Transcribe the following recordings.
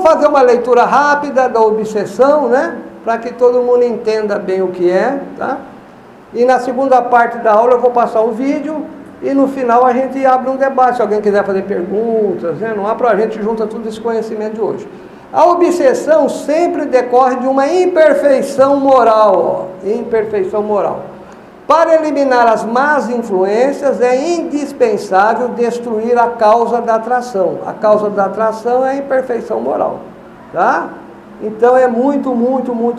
vamos fazer uma leitura rápida da obsessão, né? Para que todo mundo entenda bem o que é, tá? E na segunda parte da aula eu vou passar o vídeo e no final a gente abre um debate, se alguém quiser fazer perguntas, né? Não há para a gente junta tudo esse conhecimento de hoje. A obsessão sempre decorre de uma imperfeição moral, ó, imperfeição moral. Para eliminar as más influências é indispensável destruir a causa da atração. A causa da atração é a imperfeição moral, tá? Então é muito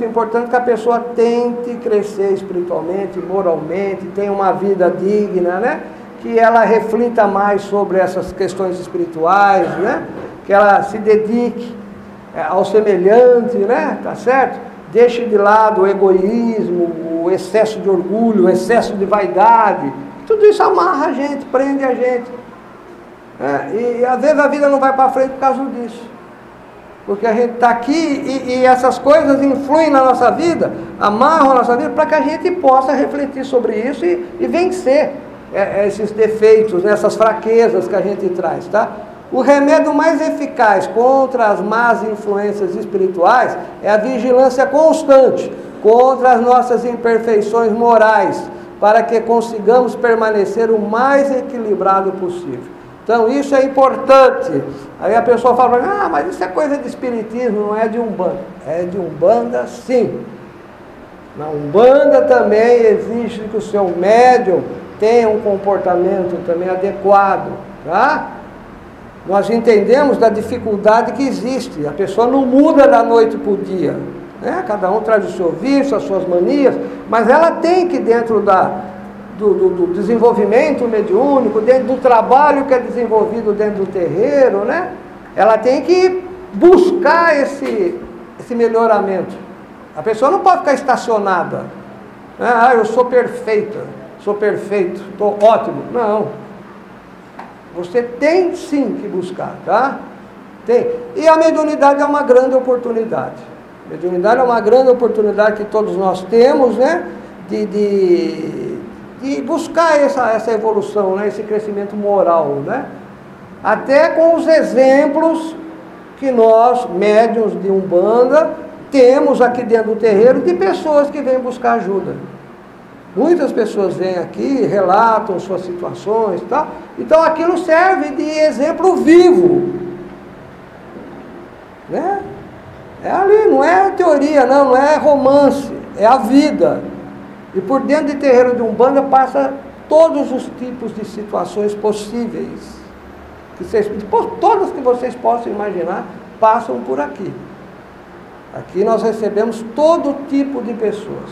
importante que a pessoa tente crescer espiritualmente, moralmente, tenha uma vida digna, né? Que ela reflita mais sobre essas questões espirituais, né? Que ela se dedique ao semelhante, né? Tá certo? Deixe de lado o egoísmo, o excesso de orgulho, o excesso de vaidade. Tudo isso amarra a gente, prende a gente. E às vezes a vida não vai para frente por causa disso. Porque a gente está aqui e essas coisas influem na nossa vida, amarram a nossa vida para que a gente possa refletir sobre isso e vencer esses defeitos, né, essas fraquezas que a gente traz, tá? O remédio mais eficaz contra as más influências espirituais é a vigilância constante contra as nossas imperfeições morais, para que consigamos permanecer o mais equilibrado possível. Então isso é importante. Aí a pessoa fala, mas isso é coisa de espiritismo, não é de Umbanda. É de Umbanda sim. Na Umbanda também exige que o seu médium tenha um comportamento também adequado, tá? Nós entendemos da dificuldade que existe. A pessoa não muda da noite para o dia, né? Cada um traz o seu vício, as suas manias, mas ela tem que, dentro do desenvolvimento mediúnico, dentro do trabalho que é desenvolvido dentro do terreiro, né? Ela tem que buscar esse melhoramento. A pessoa não pode ficar estacionada, né? Eu sou perfeita, sou perfeito, estou ótimo. Não. Você tem sim que buscar, tá? Tem. E a mediunidade é uma grande oportunidade. A mediunidade é uma grande oportunidade que todos nós temos, né? De buscar essa evolução, né? Esse crescimento moral, né? Até com os exemplos que nós, médiuns de Umbanda, temos aqui dentro do terreiro de pessoas que vêm buscar ajuda. Muitas pessoas vêm aqui, relatam suas situações e tal. Então aquilo serve de exemplo vivo, né? É ali, não é teoria, não é romance, é a vida. E por dentro de terreiro de Umbanda passa todos os tipos de situações possíveis. Todas que vocês possam imaginar passam por aqui. Aqui nós recebemos todo tipo de pessoas,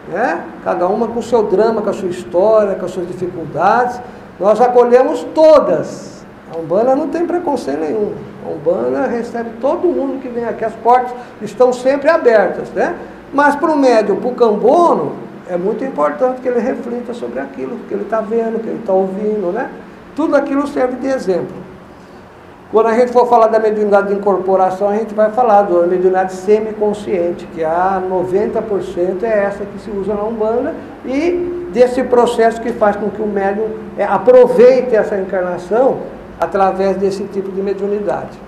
né? Cada uma com o seu drama, com a sua história, com as suas dificuldades. Nós acolhemos todas. A Umbanda não tem preconceito nenhum. A Umbanda recebe todo mundo que vem aqui. As portas estão sempre abertas, né? Mas para o médium, para o cambono, é muito importante que ele reflita sobre aquilo que ele está vendo, que ele está ouvindo, né? Tudo aquilo serve de exemplo. Quando a gente for falar da mediunidade de incorporação, a gente vai falar da mediunidade semiconsciente, que a 90% é essa que se usa na Umbanda, e desse processo que faz com que o médium aproveite essa encarnação através desse tipo de mediunidade.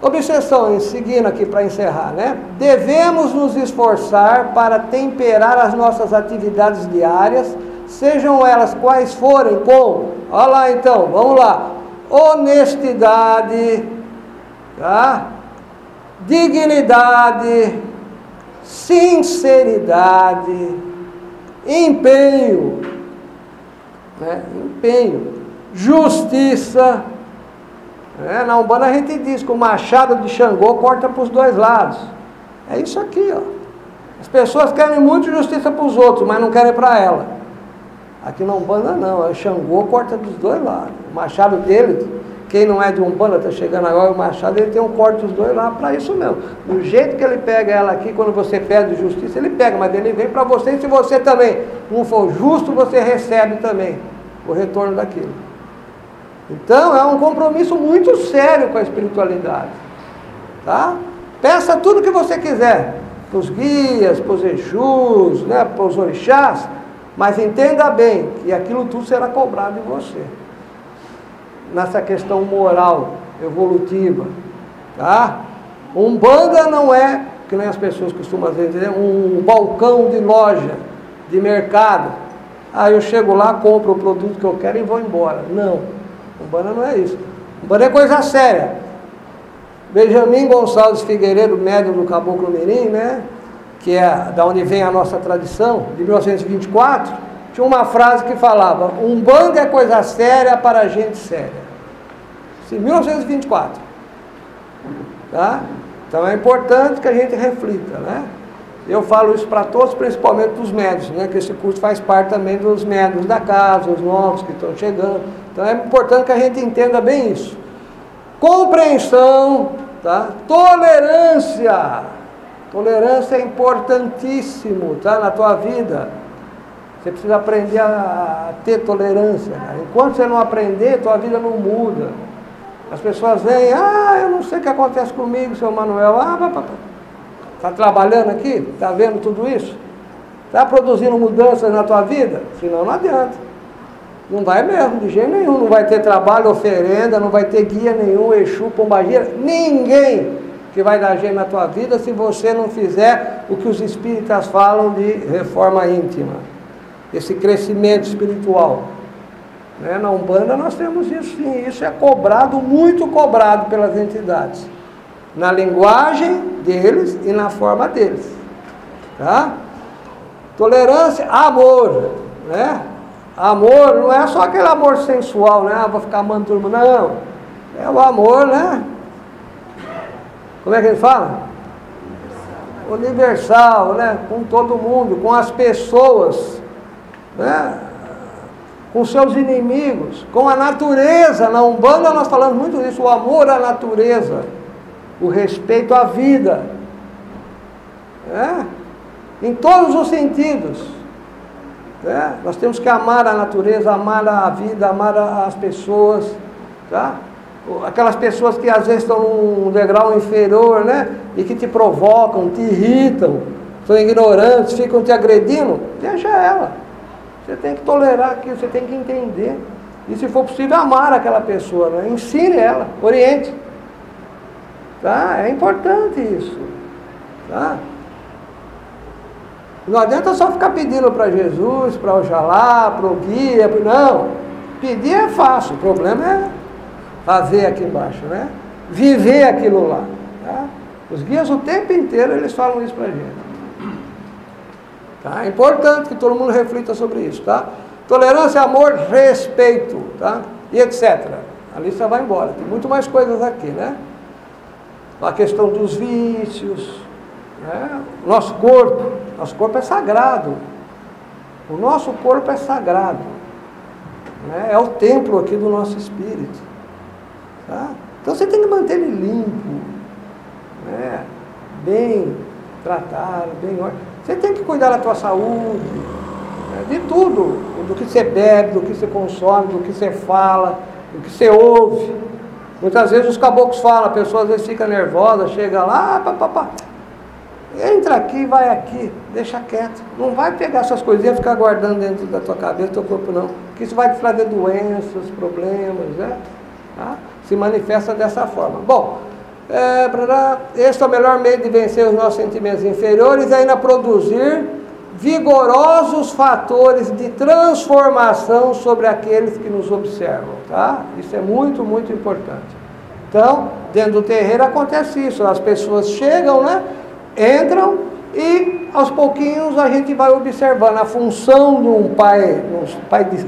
Obsessão, seguindo aqui para encerrar, né? Devemos nos esforçar para temperar as nossas atividades diárias, sejam elas quais forem, com, olha lá então, vamos lá, honestidade, tá? Dignidade, sinceridade, empenho, né? Empenho, justiça. Na Umbanda a gente diz que o machado de Xangô corta para os dois lados. É isso aqui, ó. As pessoas querem muito justiça para os outros, mas não querem para ela. Aqui na Umbanda não, o Xangô corta dos dois lados. O machado dele, quem não é de Umbanda, está chegando agora, o machado ele tem um corte dos dois lados para isso mesmo. Do jeito que ele pega ela aqui, quando você pede justiça, ele pega, mas ele vem para você, e se você também não for justo, você recebe também o retorno daquilo. Então é um compromisso muito sério com a espiritualidade, tá? Peça tudo que você quiser, para os guias, para os Exus, né, para os orixás, mas entenda bem que aquilo tudo será cobrado de você. Nessa questão moral, evolutiva, Tá? Umbanda não é, que nem as pessoas costumam dizer, um balcão de loja, de mercado. Aí eu chego lá, compro o produto que eu quero e vou embora. Não, Umbanda não é isso. Umbanda é coisa séria. Benjamin Gonçalves Figueiredo, médium do Caboclo Mirim, né, que é da onde vem a nossa tradição, de 1924, tinha uma frase que falava: Umbanda é coisa séria para gente séria. Em 1924. Tá? Então é importante que a gente reflita, né? Eu falo isso para todos, principalmente para os médios, né? Que esse curso faz parte também dos médios da casa, os novos que estão chegando. Então é importante que a gente entenda bem isso. Compreensão, tá? Tolerância. Tolerância é importantíssimo, tá? Na tua vida. Você precisa aprender a ter tolerância, cara. Enquanto você não aprender, tua vida não muda. As pessoas vêm, eu não sei o que acontece comigo, seu Manuel. Está trabalhando aqui? Está vendo tudo isso? Está produzindo mudanças na tua vida? Senão não adianta. Não vai mesmo, de jeito nenhum. Não vai ter trabalho, oferenda, não vai ter guia nenhum, Exu, pombagira. Ninguém que vai dar jeito na tua vida se você não fizer o que os espíritas falam de reforma íntima. Esse crescimento espiritual. Né? Na Umbanda nós temos isso sim, isso é cobrado, muito cobrado pelas entidades. Na linguagem deles e na forma deles. Tá? Tolerância, amor. Né? Amor não é só aquele amor sensual, né? Vou ficar amando todo mundo. Não. É o amor, né? Como é que ele fala? Universal, né? Com todo mundo, com as pessoas, né? Com seus inimigos, com a natureza. Na Umbanda nós falamos muito disso, o amor à natureza, o respeito à vida, né? Em todos os sentidos, né? Nós temos que amar a natureza, amar a vida, amar as pessoas, tá? Aquelas pessoas que às vezes estão num degrau inferior, né? E que te provocam, te irritam, são ignorantes, ficam te agredindo, deixa ela. Você tem que tolerar aquilo, você tem que entender. E se for possível, amar aquela pessoa, né? Ensine ela, oriente. Tá? É importante isso. Tá? Não adianta só ficar pedindo para Jesus, para Oxalá, para o guia. Não, pedir é fácil, o problema é fazer aqui embaixo, né? Viver aquilo lá. Tá? Os guias o tempo inteiro eles falam isso para a gente. Tá? É importante que todo mundo reflita sobre isso, tá? Tolerância, amor, respeito, tá? E etc. A lista vai embora, tem muito mais coisas aqui, né? A questão dos vícios, né? Nosso corpo é sagrado. O nosso corpo é sagrado, né? É o templo aqui do nosso espírito, tá? Então você tem que manter ele limpo, né? Bem tratado, bem ótimo. Você tem que cuidar da tua saúde, né? De tudo, do que você bebe, do que você consome, do que você fala, do que você ouve. Muitas vezes os caboclos falam, a pessoa às vezes fica nervosa, chega lá, entra aqui, vai aqui, deixa quieto. Não vai pegar essas coisinhas e ficar guardando dentro da tua cabeça, do teu corpo não. Porque isso vai te trazer doenças, problemas, né? Tá? Se manifesta dessa forma. Bom, este é o melhor meio de vencer os nossos sentimentos inferiores e ainda produzir vigorosos fatores de transformação sobre aqueles que nos observam, tá? Isso é muito, muito importante. Então, dentro do terreiro acontece isso, as pessoas chegam, né? Entram e aos pouquinhos a gente vai observando a função de um pai,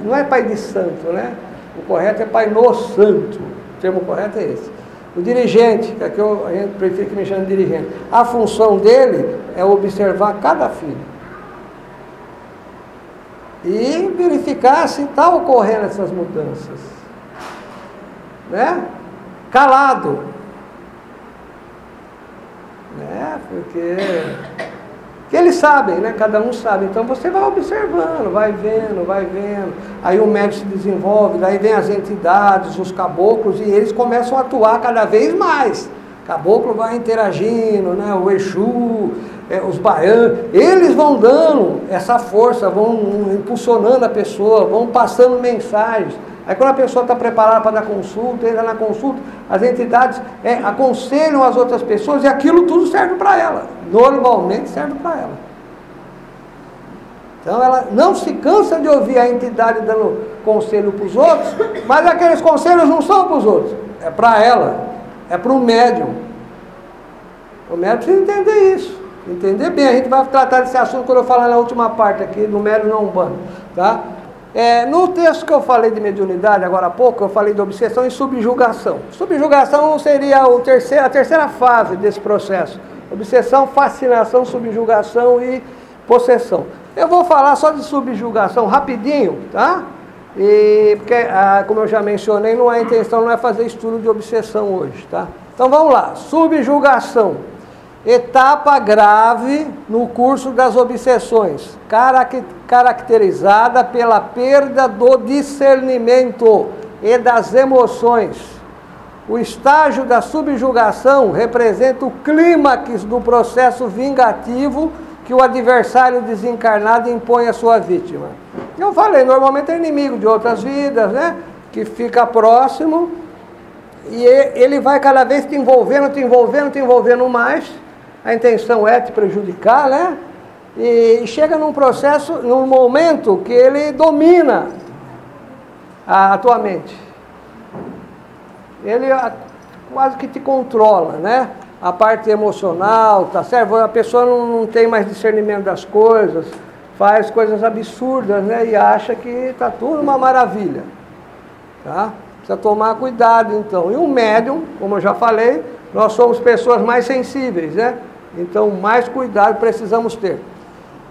não é pai de santo, né? O correto é pai no santo, o termo correto é esse. O dirigente, que aqui a gente prefere que me chame de dirigente, a função dele é observar cada filho e verificar se está ocorrendo essas mudanças, né? Calado, né? Porque eles sabem, né? Cada um sabe. Então você vai observando, vai vendo. Aí o médico se desenvolve, daí vem as entidades, os caboclos, e eles começam a atuar cada vez mais. Caboclo vai interagindo, né? O Exu, os baianos, eles vão dando essa força, vão impulsionando a pessoa, vão passando mensagens. Aí quando a pessoa está preparada para dar consulta, entra na consulta, as entidades aconselham as outras pessoas e aquilo tudo serve para ela. Normalmente serve para ela. Então ela não se cansa de ouvir a entidade dando conselho para os outros, mas aqueles conselhos não são para os outros, é para ela, é para o médium. O médium precisa entender isso, entender bem. A gente vai tratar desse assunto quando eu falar na última parte aqui, no médium não umbanda, tá? No texto que eu falei de mediunidade, agora há pouco, eu falei de obsessão e subjugação. Subjugação seria a terceira fase desse processo. Obsessão, fascinação, subjugação e possessão. Eu vou falar só de subjugação rapidinho, tá? Porque, como eu já mencionei, a intenção não é fazer estudo de obsessão hoje, tá? Então vamos lá, subjugação. Etapa grave no curso das obsessões, caracterizada pela perda do discernimento e das emoções. O estágio da subjugação representa o clímax do processo vingativo que o adversário desencarnado impõe à sua vítima. Eu falei, normalmente é inimigo de outras vidas, né? Que fica próximo e ele vai cada vez te envolvendo mais. A intenção é te prejudicar, né? E chega num processo, num momento que ele domina a tua mente. Ele quase que te controla, né? A parte emocional, tá certo? A pessoa não tem mais discernimento das coisas, faz coisas absurdas, né? E acha que está tudo uma maravilha, tá? Precisa tomar cuidado, então. E o médium, como eu já falei, nós somos pessoas mais sensíveis, né? Então, mais cuidado precisamos ter.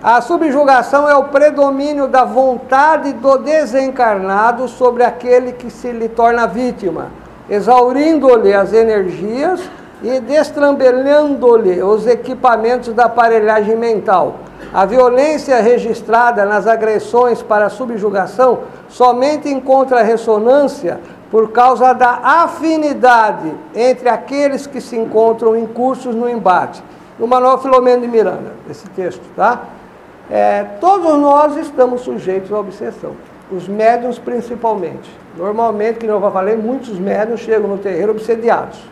A subjugação é o predomínio da vontade do desencarnado sobre aquele que se lhe torna vítima, exaurindo-lhe as energias e destrambelhando-lhe os equipamentos da aparelhagem mental. A violência registrada nas agressões para a subjugação somente encontra ressonância por causa da afinidade entre aqueles que se encontram incursos no embate. No Manuel Filomeno de Miranda, esse texto, tá? Todos nós estamos sujeitos à obsessão, os médiuns principalmente. Normalmente, como eu já falei, muitos médiuns chegam no terreiro obsediados,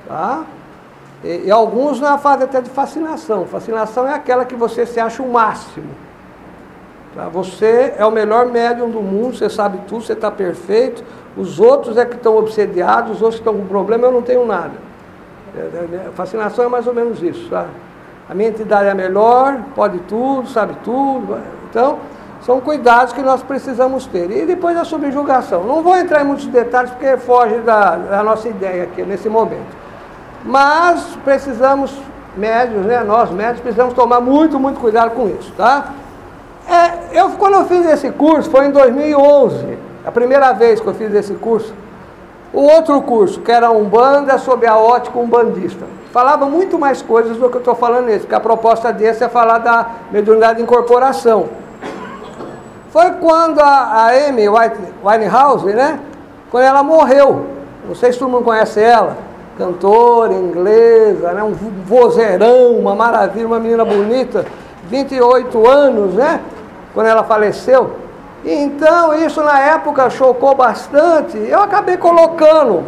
tá? E alguns na fase até de fascinação. Fascinação é aquela que você se acha o máximo. Tá? Você é o melhor médium do mundo, você sabe tudo, você está perfeito. Os outros é que estão obsediados, os outros que estão com problema, eu não tenho nada. Fascinação é mais ou menos isso, tá? A minha entidade é a melhor, pode tudo, sabe tudo. Então, são cuidados que nós precisamos ter. E depois a subjugação. Não vou entrar em muitos detalhes porque foge da nossa ideia aqui nesse momento. Mas precisamos, médios, né? Nós médios precisamos tomar muito cuidado com isso, tá? Quando eu fiz esse curso, foi em 2011, a primeira vez que eu fiz esse curso. O outro curso, que era Umbanda, sob a ótica umbandista, falava muito mais coisas do que eu estou falando nesse, porque a proposta desse é falar da mediunidade de incorporação. Foi quando a Amy Winehouse, né? Quando ela morreu, não sei se todo mundo conhece ela, cantora inglesa, né? Um vozeirão, uma maravilha, uma menina bonita, 28 anos, né? Quando ela faleceu. Então, isso na época chocou bastante. Eu acabei colocando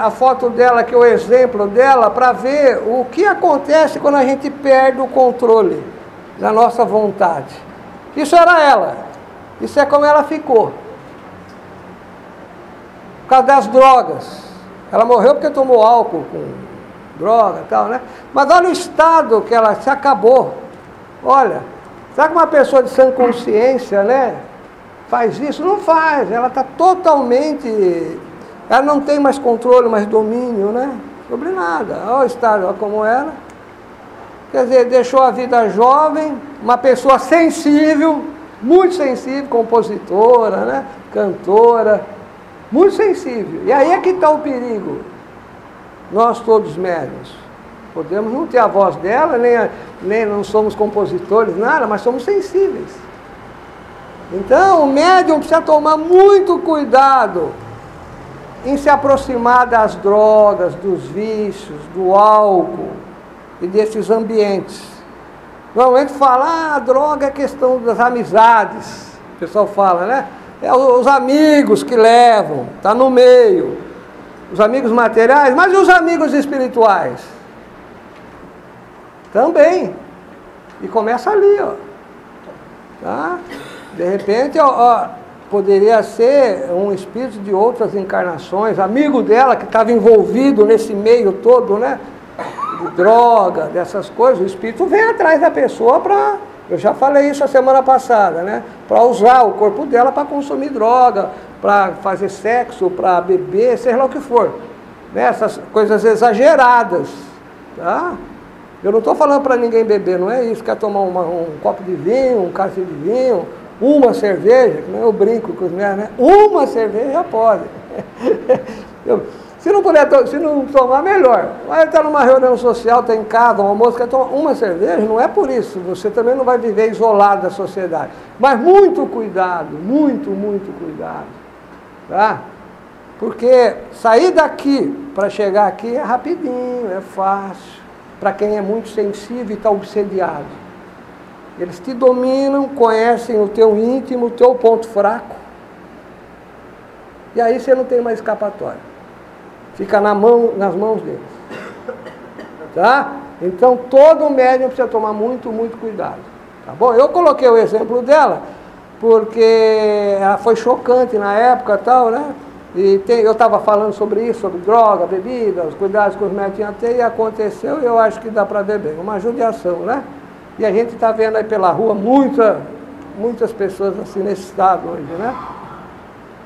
a foto dela, que é o exemplo dela, para ver o que acontece quando a gente perde o controle da nossa vontade. Isso era ela. Isso é como ela ficou. Por causa das drogas. Ela morreu porque tomou álcool com droga e tal, né? Mas olha o estado que ela se acabou. Olha. Será que uma pessoa de sã consciência, né, faz isso? Não faz, ela está totalmente, ela não tem mais controle, mais domínio, né, sobre nada. Olha o estado, olha como era. Quer dizer, deixou a vida jovem, uma pessoa sensível, muito sensível, compositora, né, cantora, muito sensível. E aí é que está o perigo. Nós todos médiuns. Podemos não ter a voz dela, nem não somos compositores, nada, mas somos sensíveis. Então, o médium precisa tomar muito cuidado em se aproximar das drogas, dos vícios, do álcool e desses ambientes. Normalmente fala, a droga é questão das amizades. O pessoal fala, né? É os amigos que levam, está no meio. Os amigos materiais, mas e os amigos espirituais? Também. E começa ali, ó. Tá? De repente, ó, poderia ser um espírito de outras encarnações, amigo dela que estava envolvido nesse meio todo, né? De droga, dessas coisas. O espírito vem atrás da pessoa para... Eu já falei isso a semana passada, né? Para usar o corpo dela para consumir droga, para fazer sexo, para beber, seja lá o que for. Né? Essas coisas exageradas, tá? Eu não estou falando para ninguém beber, não é isso. Quer tomar um copo de vinho, um cálice de vinho, uma cerveja, que não eu brinco com os meus, né? Uma cerveja pode. Se não puder, se não tomar, melhor. Vai estar numa reunião social, está em casa, um almoço, quer tomar uma cerveja, não é por isso. Você também não vai viver isolado da sociedade. Mas muito cuidado, muito cuidado. Tá? Porque sair daqui para chegar aqui é rapidinho, é fácil. Para quem é muito sensível e está obsediado. Eles te dominam, conhecem o teu íntimo, o teu ponto fraco. E aí você não tem mais escapatória. Fica nas mãos deles. Tá? Então todo médium precisa tomar muito cuidado. Tá bom? Eu coloquei o exemplo dela, porque ela foi chocante na época e tal, né? E eu estava falando sobre isso, sobre droga, bebida, os cuidados que os médicos tinham a ter, e aconteceu, e eu acho que dá para ver bem. Uma judiação, né? E a gente está vendo aí pela rua muitas pessoas assim nesse estado hoje, né?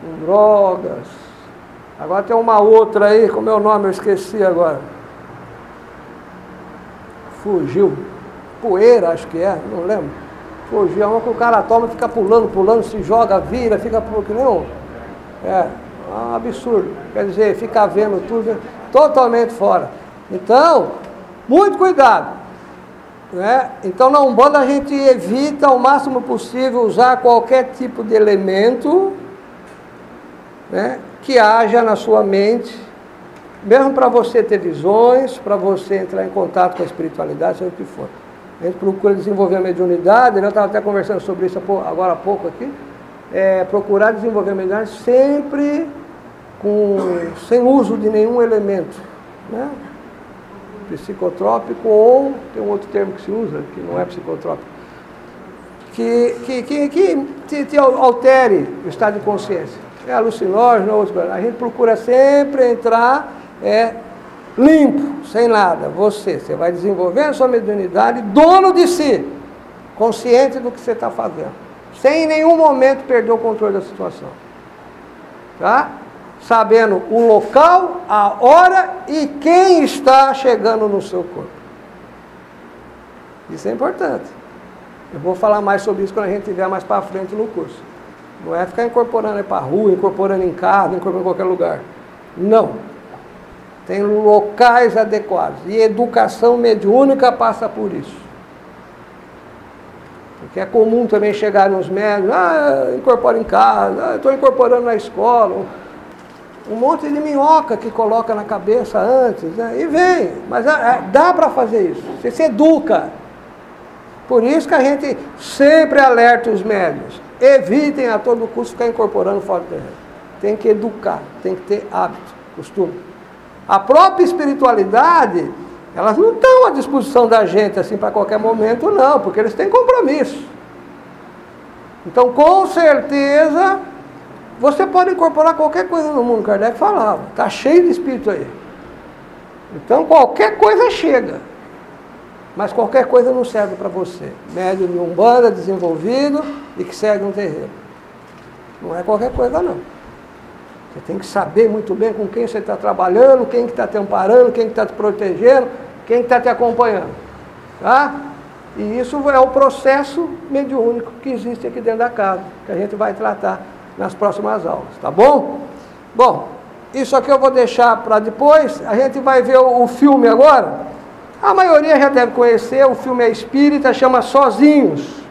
Com drogas. Agora tem uma outra aí, como é o nome? Eu esqueci agora. Fugiu. Poeira, acho que é, não lembro. Fugiu, é uma que o cara toma, fica pulando, se joga, vira, fica que nem um... É um absurdo. Quer dizer, fica vendo tudo totalmente fora. Então, muito cuidado. Né? Então na Umbanda a gente evita ao máximo possível usar qualquer tipo de elemento, né, que haja na sua mente, mesmo para você ter visões, para você entrar em contato com a espiritualidade, seja o que for. A gente procura desenvolver a mediunidade, né? Eu estava até conversando sobre isso agora há pouco aqui, procurar desenvolver a mediunidade sempre sem uso de nenhum elemento, né? Psicotrópico, ou tem um outro termo que se usa, que não é psicotrópico, que te altere o estado de consciência. É alucinógeno, outras coisas. A gente procura sempre entrar limpo, sem nada. Você vai desenvolvendo a sua mediunidade, dono de si, consciente do que você está fazendo, sem em nenhum momento perder o controle da situação. Tá? Sabendo o local, a hora e quem está chegando no seu corpo. Isso é importante. Eu vou falar mais sobre isso quando a gente estiver mais para frente no curso. Não é ficar incorporando para a rua, incorporando em casa, incorporando em qualquer lugar. Não. Tem locais adequados. E educação mediúnica passa por isso. Porque é comum também chegar nos médios, incorpora em casa, estou incorporando na escola. Um monte de minhoca que coloca na cabeça antes, né? E vem. Mas dá para fazer isso. Você se educa. Por isso que a gente sempre alerta os médios. Evitem a todo custo ficar incorporando fora do terreno. Tem que educar, tem que ter hábito, costume. A própria espiritualidade, elas não estão à disposição da gente assim para qualquer momento, não, porque eles têm compromisso. Então, com certeza, você pode incorporar qualquer coisa no mundo. Kardec falava, está cheio de espírito aí. Então, qualquer coisa chega. Mas qualquer coisa não serve para você. Médium de Umbanda, desenvolvido e que segue um terreiro. Não é qualquer coisa, não. Você tem que saber muito bem com quem você está trabalhando, quem que está te amparando, quem que está te protegendo, quem que está te acompanhando. Tá? E isso é o processo mediúnico que existe aqui dentro da casa, que a gente vai tratar nas próximas aulas. Tá bom? Bom, isso aqui eu vou deixar para depois. A gente vai ver o filme agora. A maioria já deve conhecer, o filme é espírita, chama Sozinhos.